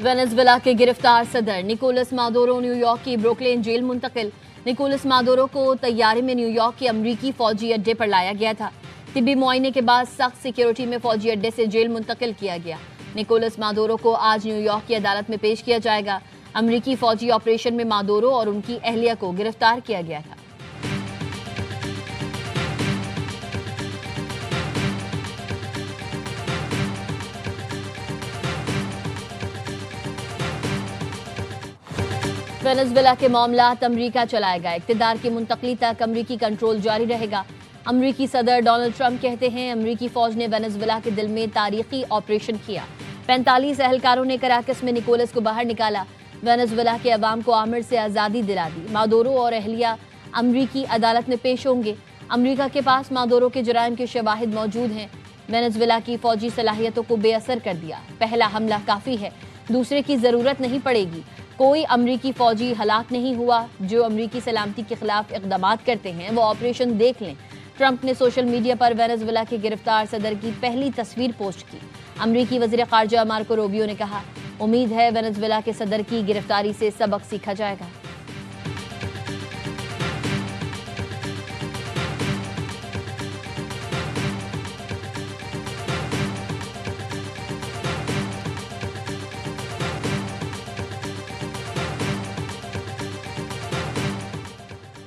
Venezuela के गिरफ्तार सदर निकोलस मादुरो न्यूयॉर्क की ब्रुकलिन जेल मुंतकिल। निकोलस मादुरो को तैयारी में न्यूयॉर्क के अमरीकी फौजी अड्डे पर लाया गया था। तिब्बी मुआयने के बाद सख्त सिक्योरिटी में फौजी अड्डे से जेल मुंतकिल किया गया। निकोलस मादुरो को आज न्यूयॉर्क की अदालत में पेश किया जाएगा। अमरीकी फौजी ऑपरेशन में मादुरो और उनकी अहलिया को गिरफ्तार किया गया था। वेनेजुएला के मामलात अमरीका चलाएगा। इक्तिदार की मुंतकली तक अमरीकी कंट्रोल जारी रहेगा। अमरीकी सदर डोनाल्ड ट्रंप कहते हैं अमरीकी फौज ने वेनेजुएला के दिल में तारीखी ऑपरेशन किया। 45 एहलकारों ने कराकस में निकोलस को बाहर निकाला। वेनेजुएला के अवाम को आमिर से आज़ादी दिला दी। मादुरो और अहलिया अमरीकी अदालत में पेश होंगे। अमरीका के पास मादुरो के जुराइम के शवाहिद मौजूद हैं। वेनेजुएला की फौजी सलाहियतों को बेअसर कर दिया। पहला हमला काफ़ी है, दूसरे की ज़रूरत नहीं पड़ेगी। कोई अमरीकी फौजी हलाक नहीं हुआ। जो अमरीकी सलामती के खिलाफ इक़दामात करते हैं वो ऑपरेशन देख लें। ट्रंप ने सोशल मीडिया पर वेनेजुएला के गिरफ्तार सदर की पहली तस्वीर पोस्ट की। अमरीकी वज़ीर ख़ारजा मार्को रूबियो ने कहा, उम्मीद है वेनेजुएला के सदर की गिरफ्तारी से सबक सीखा जाएगा।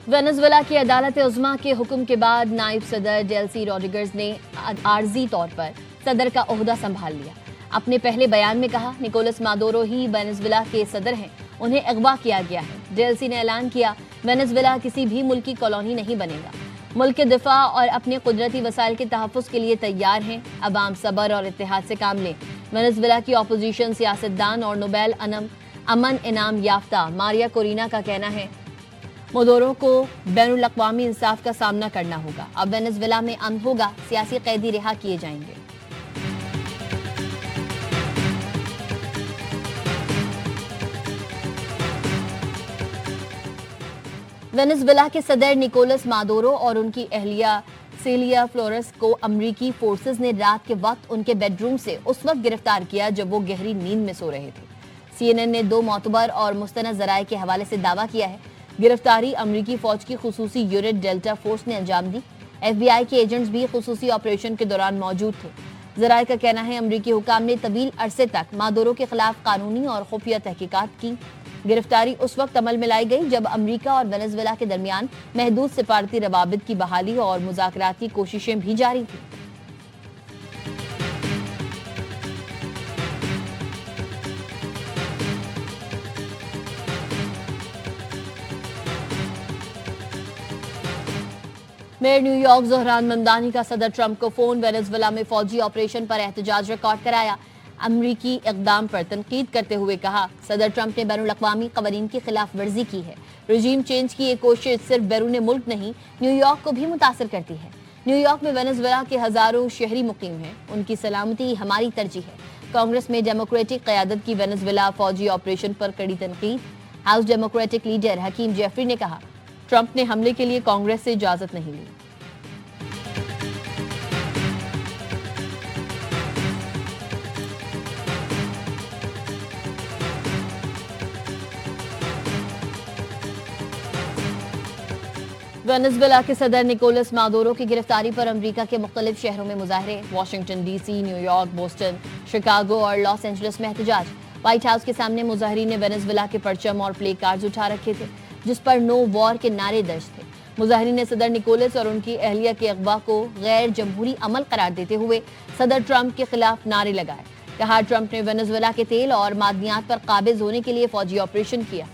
वेनेजुएला की अदालत उज़्मा के हुक्म के बाद नायब सदर डेल्सी रोड्रिगेज ने आर्जी तौर पर सदर का ओहदा संभाल लिया। अपने पहले बयान में कहा, निकोलस मादुरो ही वेनेजुएला के सदर हैं, उन्हें अगवा किया गया है। डेल्सी ने ऐलान किया, वेनेजुएला किसी भी मुल्क की कॉलोनी नहीं बनेगा। मुल्क के दिफा और अपने कुदरती वसाइल के तहफ़्फ़ुज़ के लिए तैयार हैं। अवाम सब्र और इत्तेहाद से काम लें। वेनेजुएला की अपोजिशन सियासतदान और नोबेल अमन इनाम याफ्ता मारिया कोरिना का कहना है, मादुरो को बैनुल अक़वामी इंसाफ का सामना करना होगा। अब वेनेजुएला में अमन होगा, सियासी कैदी रिहा किए जाएंगे। वेनेजुएला के सदर निकोलस मादुरो और उनकी अहलिया सेलिया फ्लोरेस को अमरीकी फोर्सेस ने रात के वक्त उनके बेडरूम से उस वक्त गिरफ्तार किया जब वो गहरी नींद में सो रहे थे। CNN ने 2 मोतबर और मुस्तनद ज़राए के हवाले से दावा किया है गिरफ्तारी अमरीकी फौज की खुसूसी यूनिट डेल्टा फोर्स ने अंजाम दी। FBI के एजेंट्स भी खुसूसी ऑपरेशन के दौरान मौजूद थे। ज़राए का कहना है अमरीकी हुकाम ने तवील अरसे तक मादुरो के खिलाफ कानूनी और खुफिया तहकीकात की। गिरफ्तारी उस वक्त अमल में लाई गई जब अमरीका और वेनेजुएला के दरमियान महदूद सिफारती रवाबित की बहाली और मुज़ाकराती कोशिशें भी जारी थी। मेयर न्यूयॉर्क ज़हरान ममदानी का सदर ट्रंप को फोन। वेनेजुएला में फौजी ऑपरेशन पर एहतजाज रिकॉर्ड कराया। अमरीकी इक़दाम पर तनकीद करते हुए कहा, सदर ट्रंप ने बैनुल अक़वामी क़वानीन की खिलाफ वर्जी की है। रजीम चेंज की ये कोशिश सिर्फ बैरून मुल्क नहीं, न्यूयॉर्क को भी मुतासर करती है। न्यूयॉर्क में वेनेजुएला के हज़ारों शहरी मुकीम हैं, उनकी सलामती हमारी तरजीह है। कांग्रेस में डेमोक्रेटिक क़यादत की वेनेजुएला फौजी ऑपरेशन पर कड़ी तनकीद। House Democratic leader Hakeem Jeffries ने कहा, ट्रंप ने हमले के लिए कांग्रेस से इजाजत नहीं ली। वेनेजुएला के सदर निकोलस मादुरो की गिरफ्तारी पर अमरीका के मुख्तलिफ शहरों में मुजाहरे। Washington DC, New York, Boston, Chicago और लॉस एंजलिस में एहतजाज। व्हाइट हाउस के सामने मुजाहरीन ने वेनेजुएला के परचम और प्ले कार्ड्स उठा रखे थे जिस पर नो वॉर के नारे दर्ज थे। मुजाहरीन ने सदर निकोलस और उनकी अहलिया के अगवा को गैर जमहूरी अमल करार देते हुए सदर ट्रंप के खिलाफ नारे लगाए। कहा, ट्रंप ने वेनेजुएला के तेल और मादनियात पर काबिज होने के लिए फौजी ऑपरेशन किया।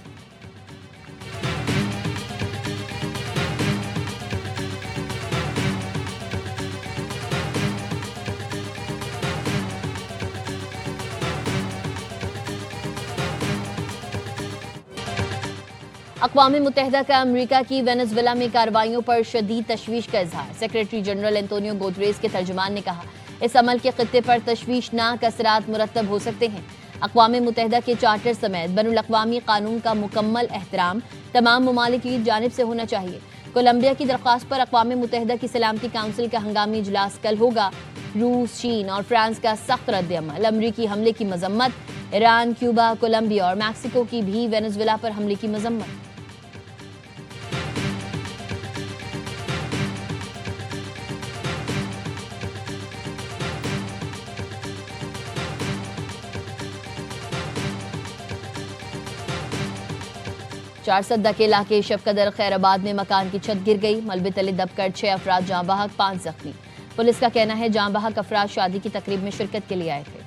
अक़वाम मुत्तहिदा का अमरीका की वेनेजुएला में कार्रवाइयों पर शदीद तशवीश का इजहार। सेक्रेटरी जनरल एंटोनियो गुतेरेस के तर्जुमान ने कहा, इस अमल के खित्ते पर तशवीशनाक असरात मुरतब हो सकते हैं। अक़वाम मुत्तहिदा के चार्टर समेत बैनुल अक़वामी कानून का मुकम्मल एहतराम तमाम ममालिक की जानिब से होना चाहिए। कोलंबिया की दरख्वास्त पर अक़वाम मुत्तहिदा की सलामती काउंसिल का हंगामी इजलास कल होगा। रूस, चीन और फ्रांस का सख्त रद्द-ए-अमल। अमरीकी हमले की मजम्मत। ईरान, क्यूबा, कोलंबिया और मैक्सिको की भी वेनेजुएला पर हमले की मजम्मत। चारसद्दा के इलाके शफकदर खैराबाद में मकान की छत गिर गई। मलबे तले दबकर 6 अफराद जाँ बहक, 5 जख्मी। पुलिस का कहना है जाँ बहक अफराद शादी की तकरीब में शिरकत के लिए आए थे।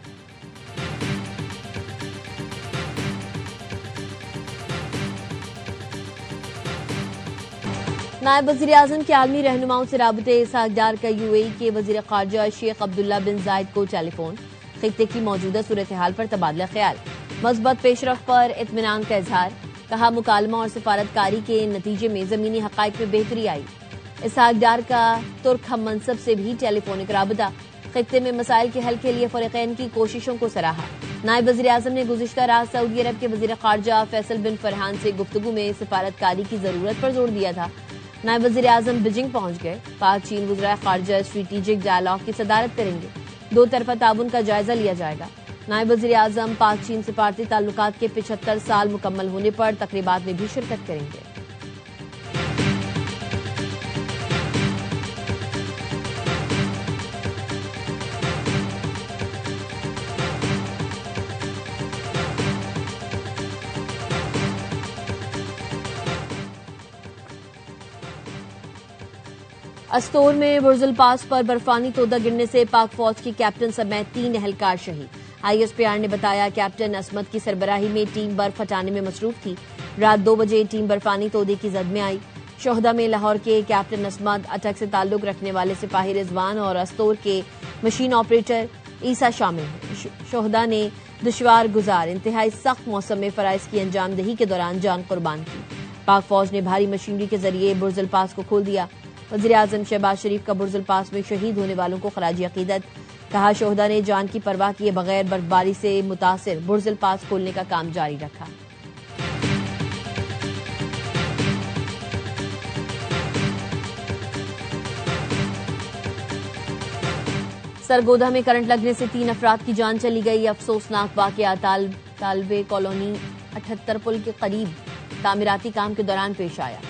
नायब वज़ीर आज़म के आलमी रहनुमाओं से राबते। इसहाक डार का यूएई के वज़ीर ख़ारजा शेख अब्दुल्ला बिन जायद को टेलीफोन। खित्ते की मौजूदा सूरत हाल पर तबादला ख्याल। मस्बत पेशरफ पर इत्मीनान का इजहार। कहा मुकालमा और सिफारतकारी के नतीजे में ज़मीनी हक़ाइक़ में बेहतरी आई। इसहाक डार का तुर्क हम मनसब से भी टेलीफोनिक राबता। खित्ते में मसाइल के हल के लिए फ़रीक़ैन की कोशिशों को सराहा। नायब वज़ीर आज़म ने गुज़िश्ता रात सऊदी अरब के वज़ीर ख़ारजा फैसल बिन फरहान से गुफ्तगू में सिफारतकारी की ज़रूरत पर जोर दिया था। नायब वज़ीर आज़म बीजिंग पहुंच गए। पाक चीन वज़ीर ख़ारजा स्ट्रेटेजिक डायलॉग की सदारत करेंगे। 2 तरफ़ा ताउन का जायजा लिया जाएगा। नायब वज़ीर आज़म पाक चीन सिफारती ताल्लुकात के 75 साल मुकम्मल होने पर तकरीबात में भी शिरकत करेंगे। अस्तोर में बुर्जुल पास पर बर्फानी तोदा गिरने से पाक फौज की कैप्टन समेत 3 एहलकार शहीद। ISPR ने बताया कैप्टन असमत की सरबराही में टीम बर्फ हटाने में मसरूफ थी। रात 2 बजे टीम बर्फानी तोदे की जद में आई। शोहदा में लाहौर के कैप्टन असमत, अटक से ताल्लुक रखने वाले सिपाही रिजवान और अस्तोर के मशीन ऑपरेटर ईसा शामिल हैं। शोहदा ने दुश्वार गुजार इंतहाई सख्त मौसम में फराइज की अंजामदही के दौरान जान कुर्बान की। पाक फौज ने भारी मशीनरी के जरिए बुर्जुल पास को खोल दिया। वज़ीर आज़म शहबाज शरीफ का बुर्जुल पास में शहीद होने वालों को खराजी अकीदत। कहा शोहदा ने जान की परवाह किए बगैर बर्फबारी से मुतासिर बुर्जुल पास खोलने का काम जारी रखा। सरगोधा में करंट लगने से 3 अफराद की जान चली गई। अफसोसनाक वाकया तालबे कॉलोनी 78 पुल के करीब तामीराती काम के दौरान पेश आया।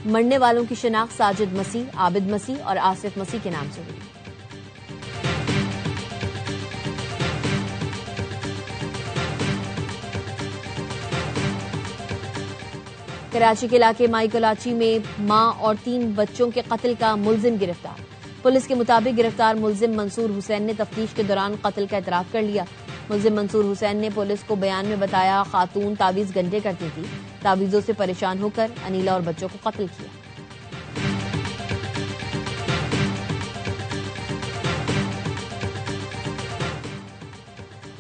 मरने वालों की शिनाख्त साजिद मसीह, आबिद मसीह और आसिफ मसीह के नाम से हुई। कराची के इलाके माई कलाची में मां और 3 बच्चों के कत्ल का मुलजिम गिरफ्तार। पुलिस के मुताबिक गिरफ्तार मुलजिम मंसूर हुसैन ने तफ्तीश के दौरान कत्ल का इतराफ कर लिया। मुलजिम मंसूर हुसैन ने पुलिस को बयान में बताया खातून तावीज़ गंडे करती थी। तावीज़ों से परेशान होकर अनीला और बच्चों को कत्ल किया।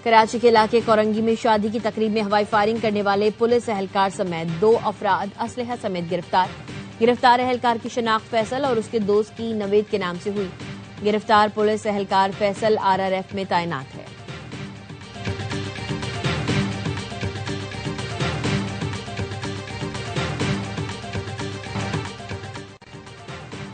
कराची के इलाके कोरंगी में शादी की तकरीब में हवाई फायरिंग करने वाले पुलिस एहलकार समेत 2 अफराद असलहा समेत गिरफ्तार। गिरफ्तार एहलकार की शनाख्त फैसल और उसके दोस्त की नवेद के नाम से हुई। गिरफ्तार पुलिस एहलकार फैसल RRF में तैनात है।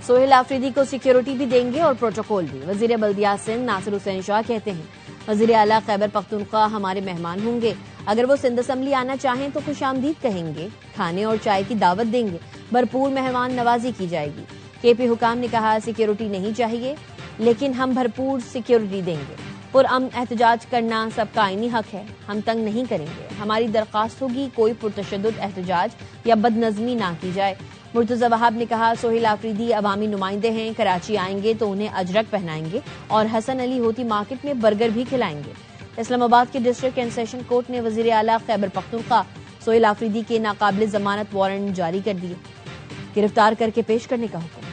सोहेल आफरीदी को सिक्योरिटी भी देंगे और प्रोटोकॉल भी। वजीर बल्दियात सिंध नासिर हुसैन शाह कहते हैं वजीर आला खैबर पख्तूनख्वा हमारे मेहमान होंगे। अगर वो सिंध असम्बली आना चाहें तो खुशामदीद कहेंगे, खाने और चाय की दावत देंगे, भरपूर मेहमान नवाजी की जाएगी। KP हुकाम ने कहा सिक्योरिटी नहीं चाहिए लेकिन हम भरपूर सिक्योरिटी देंगे। पुरअमन एहतजाज करना सबका आईनी हक है, हम तंग नहीं करेंगे। हमारी दरख्वास्त होगी कोई पुरतशद्दुद एहतजाज या बदनज़मी ना की जाए। मुर्तज़ा वहाब ने कहा सोहेल आफरीदी अवामी नुमाइंदे हैं, कराची आएंगे तो उन्हें अजरक पहनाएंगे और हसन अली होती मार्केट में बर्गर भी खिलाएंगे। इस्लामाबाद के डिस्ट्रिक्ट एंड सेशन कोर्ट ने वजीर आला खैबर पख्तूनख्वा सोहेल आफरीदी के नाकाबिल जमानत वारंट जारी कर दिए, गिरफ्तार करके पेश करने का हुक्म।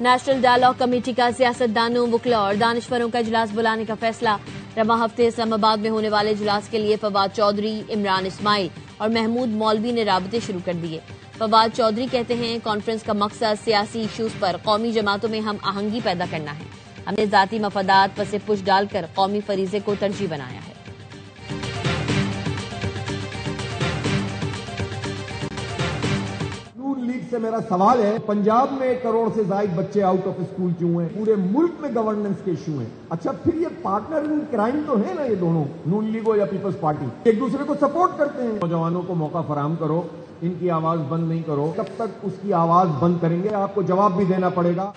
नेशनल डायलॉग कमेटी का सियासतदानों, वकला और दानिशवरों का इजलास बुलाने का फैसला। रवा हफ्ते इस्लामाबाद में होने वाले इजलास के लिए फवाद चौधरी, इमरान इस्माइल और महमूद मौलवी ने राबते शुरू कर दिए। फवाद चौधरी कहते हैं कॉन्फ्रेंस का मकसद सियासी इश्यूज पर कौमी जमातों में हम आहंगी पैदा करना है। हमने जाती मफादात पर से पुश डालकर कौमी फरीजे को तरजीह बनाया है। नून लीग से मेरा सवाल है, पंजाब में 1 करोड़ से ज्यादा बच्चे आउट ऑफ स्कूल क्यों हैं? पूरे मुल्क में गवर्नेंस के इशू हैं। अच्छा, फिर ये पार्टनर इन क्राइम तो है ना, ये दोनों, नून लीग हो या पीपल्स पार्टी, एक दूसरे को सपोर्ट करते हैं। नौजवानों को मौका फराहम करो, इनकी आवाज बंद नहीं करो। कब तक उसकी आवाज बंद करेंगे, आपको जवाब भी देना पड़ेगा।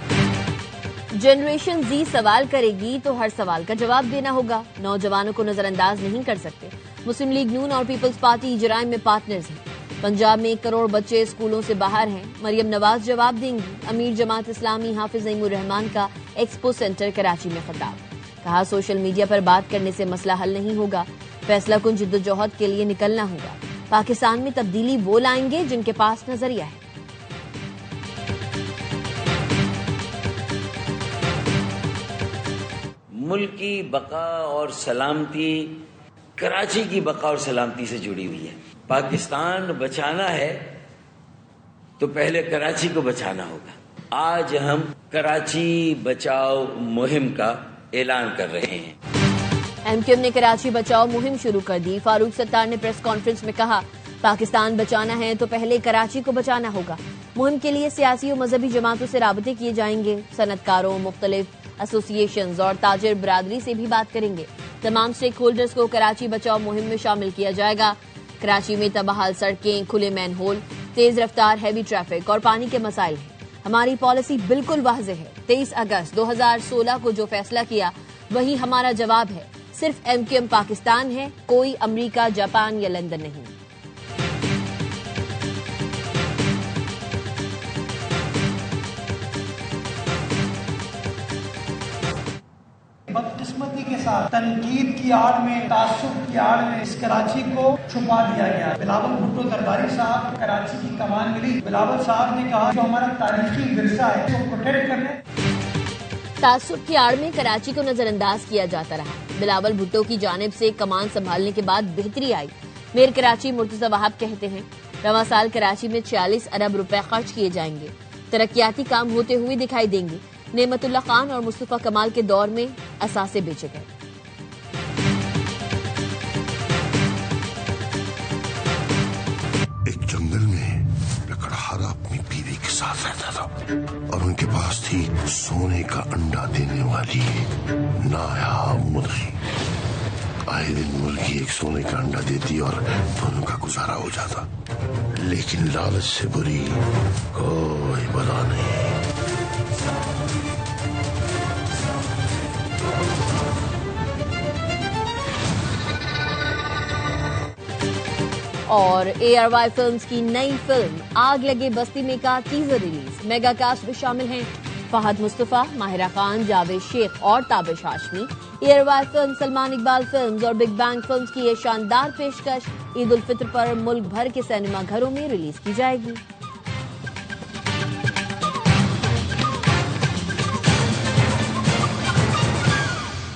जनरेशन जी सवाल करेगी तो हर सवाल का जवाब देना होगा। नौजवानों को नजरअंदाज नहीं कर सकते। मुस्लिम लीग नून और पीपल्स पार्टी जराइम में पार्टनर्स हैं। पंजाब में 1 करोड़ बच्चे स्कूलों से बाहर हैं। मरियम नवाज जवाब देंगी। अमीर जमात इस्लामी हाफिज नईमुर रहमान का एक्सपो सेंटर कराची में खिताब। कहा, सोशल मीडिया पर बात करने से मसला हल नहीं होगा, फैसला कुन जिद्दोजहद के लिए निकलना होगा। पाकिस्तान में तब्दीली वो लाएंगे जिनके पास नजरिया है। मुल्क की बका और सलामती कराची की बका और सलामती से जुड़ी हुई है। पाकिस्तान बचाना है तो पहले कराची को बचाना होगा। आज हम कराची बचाओ मुहिम का ऐलान कर रहे हैं। एमक्यूएम ने कराची बचाओ मुहिम शुरू कर दी। फारूक सत्तार ने प्रेस कॉन्फ्रेंस में कहा, पाकिस्तान बचाना है तो पहले कराची को बचाना होगा। मुहिम के लिए सियासी और मजहबी जमातों से राबते किए जाएंगे। सनतकारों, मुख्तलिफ एसोसिएशंस और ताजिर बरादरी से भी बात करेंगे। तमाम स्टेक होल्डर्स को कराची बचाओ मुहिम में शामिल किया जाएगा। कराची में तबाहाल सड़कें, खुले मैन होल, तेज रफ्तार हैवी ट्रैफिक और पानी के मसाइल हैं। हमारी पॉलिसी बिल्कुल वाज़ेह है। 23 अगस्त 2016 को जो फैसला किया वही हमारा जवाब है। सिर्फ एमक्यूएम पाकिस्तान है, कोई अमेरिका, जापान या लंदन नहीं। बदकिस्मती के साथ तनकीद की आड़ में, तासुब की आड़ में इस कराची को छुपा दिया गया। बिलावल भुट्टो दरबारी साहब कराची की कमान मिली। बिलावल साहब ने कहा, जो हमारा तारीखी विरसा है तो प्रोटेक्ट करने। तासुब की आड़ में कराची को नजरअंदाज किया जाता रहा। बिलावल भुट्टो की जानिब से कमान संभालने के बाद बेहतरी आई। मेयर कराची मुर्तजा वहाब कहते हैं, रवां साल कराची में 46 अरब रुपए खर्च किए जाएंगे। तरक्याती काम होते हुए दिखाई देंगे। नेमतुल्लाह खान और मुस्तफा कमाल के दौर में असासे बेचे गए। एक जंगल में लकड़हारा अपनी बीवी के साथ रहता था और उनके पास थी सोने का अंडा देने वाली नायाब मुर्गी। आए दिन मुर्गी एक सोने का अंडा देती और दोनों का गुजारा हो जाता। लेकिन लालच से बुरी कोई बला नहीं। और ARY फिल्म्स की नई फिल्म आग लगे बस्ती में का टीजर रिलीज। मेगा कास्ट में शामिल हैं फहद मुस्तफा, माहिरा खान, जावेद शेख और Tabish Hashmi. ARY film Salman Iqbal films और बिग बैंग फिल्म्स की ये शानदार पेशकश ईद उल फित्र पर मुल्क भर के सिनेमा घरों में रिलीज की जाएगी।